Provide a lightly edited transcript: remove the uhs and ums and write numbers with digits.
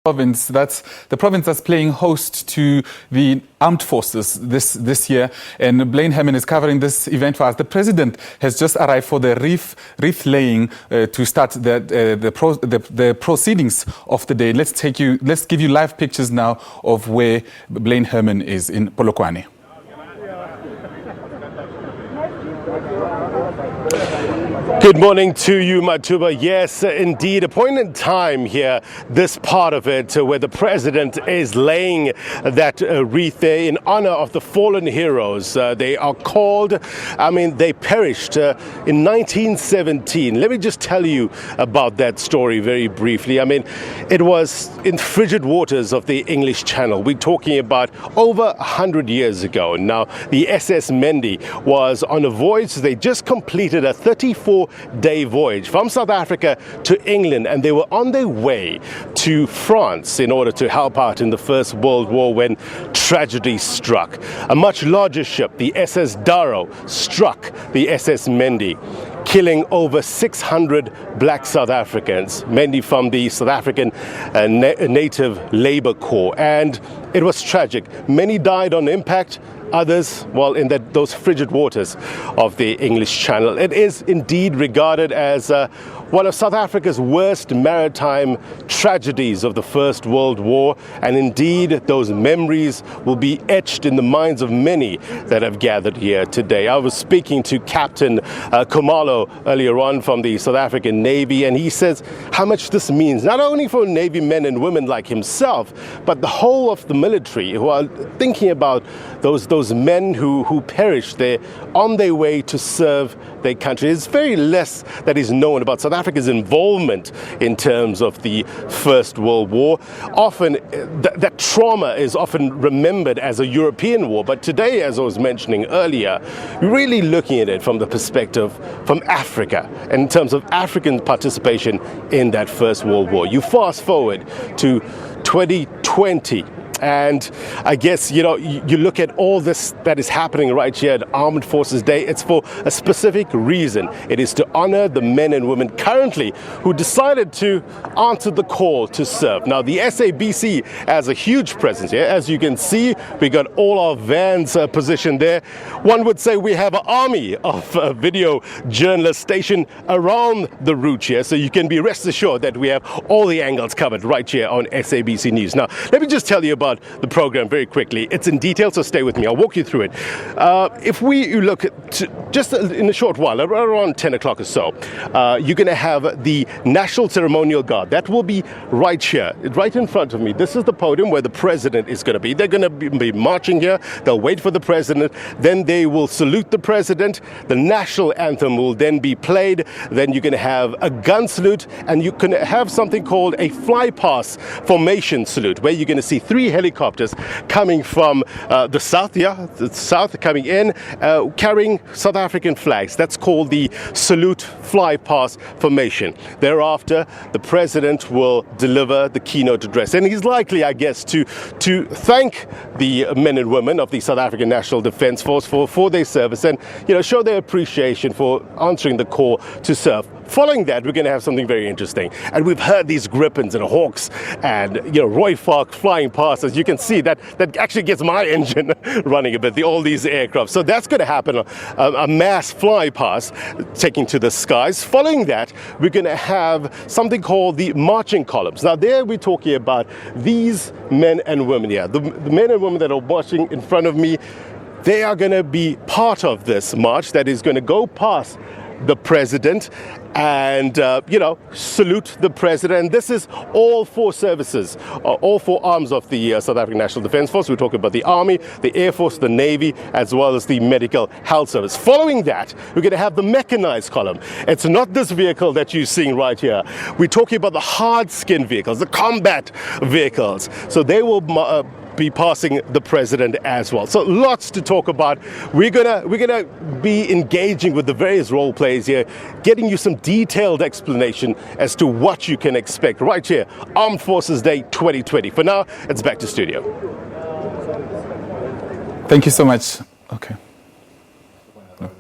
Province, that's the province that's playing host to the armed forces this year, and Blain Herman is covering this event for us. The president has just arrived for the wreath laying to start the proceedings of the day. Let's give you live pictures now of where Blain Herman is in Polokwane. Good morning to you, Matuba. Yes, indeed, a point in time here, this part of it, where the president is laying that wreath there in honor of the fallen heroes. They are called, they perished in 1917. Let me just tell you about that story very briefly. It was in frigid waters of the English Channel. We're talking about over 100 years ago. Now, the SS Mendi was on a voyage. They just completed a 34-day voyage from South Africa to England, and they were on their way to France in order to help out in the First World War when tragedy struck. A much larger ship, the SS Darrow, struck the SS Mendi, killing over 600 black South Africans, mainly from the South African Native Labour Corps. And it was tragic. Many died on impact. Others, well, in those frigid waters of the English Channel. It is indeed regarded as one of South Africa's worst maritime tragedies of the First World War, and indeed those memories will be etched in the minds of many that have gathered here today. I was speaking to Captain Khumalo earlier on from the South African Navy, and he says how much this means, not only for Navy men and women like himself, but the whole of the military who are thinking about those men who perished there on their way to serve their country. There's very less that is known about South Africa's involvement in terms of the First World War. Often that trauma is often remembered as a European war, but today, as I was mentioning earlier, we're really looking at it from the perspective from Africa, in terms of African participation in that First World War. You fast forward to 2020, and I guess, you look at all this that is happening right here at Armed Forces Day. It's for a specific reason. It is to honor the men and women currently who decided to answer the call to serve. Now, the SABC has a huge presence here. As you can see, we got all our vans positioned there. One would say we have an army of video journalists stationed around the route here, so you can be rest assured that we have all the angles covered right here on SABC News. Now, let me just tell you about the program very quickly. It's in detail, so stay with me. I'll walk you through it. If we look at just in a short while, around 10 o'clock or so, you're going to have the National Ceremonial Guard. That will be right here, right in front of me. This is the podium where the president is going to be. They're going to be marching here. They'll wait for the president. Then they will salute the president. The national anthem will then be played. Then you're going to have a gun salute, and you can have something called a fly-pass formation salute, where you're going to see 3 helicopters coming from the south coming in, carrying South African flags. That's called the salute fly-pass formation. Thereafter, the president will deliver the keynote address, and he's likely, I guess, to thank the men and women of the South African National Defence Force for their service, and show their appreciation for answering the call to serve. Following that, we're going to have something very interesting. And we've heard these Gripens and Hawks and, Roy Falk flying past. As you can see, that actually gets my engine running a bit, all these aircraft. So that's going to happen, a mass fly past taking to the skies. Following that, we're going to have something called the marching columns. Now, there we're talking about these men and women here. The men and women that are marching in front of me, they are going to be part of this march that is going to go past the president and, salute the president. And this is all 4 services, all 4 arms of the South African National Defence Force. We're talking about the Army, the Air Force, the Navy, as well as the Medical Health Service. Following that, we're going to have the mechanized column. It's not this vehicle that you're seeing right here. We're talking about the hard-skin vehicles, the combat vehicles. So they will be passing the president as well. So lots to talk about. We're gonna be engaging with the various role players here, getting you some detailed explanation as to what you can expect right here, Armed Forces Day 2020. For now, it's back to studio. Thank you so much. Okay. No.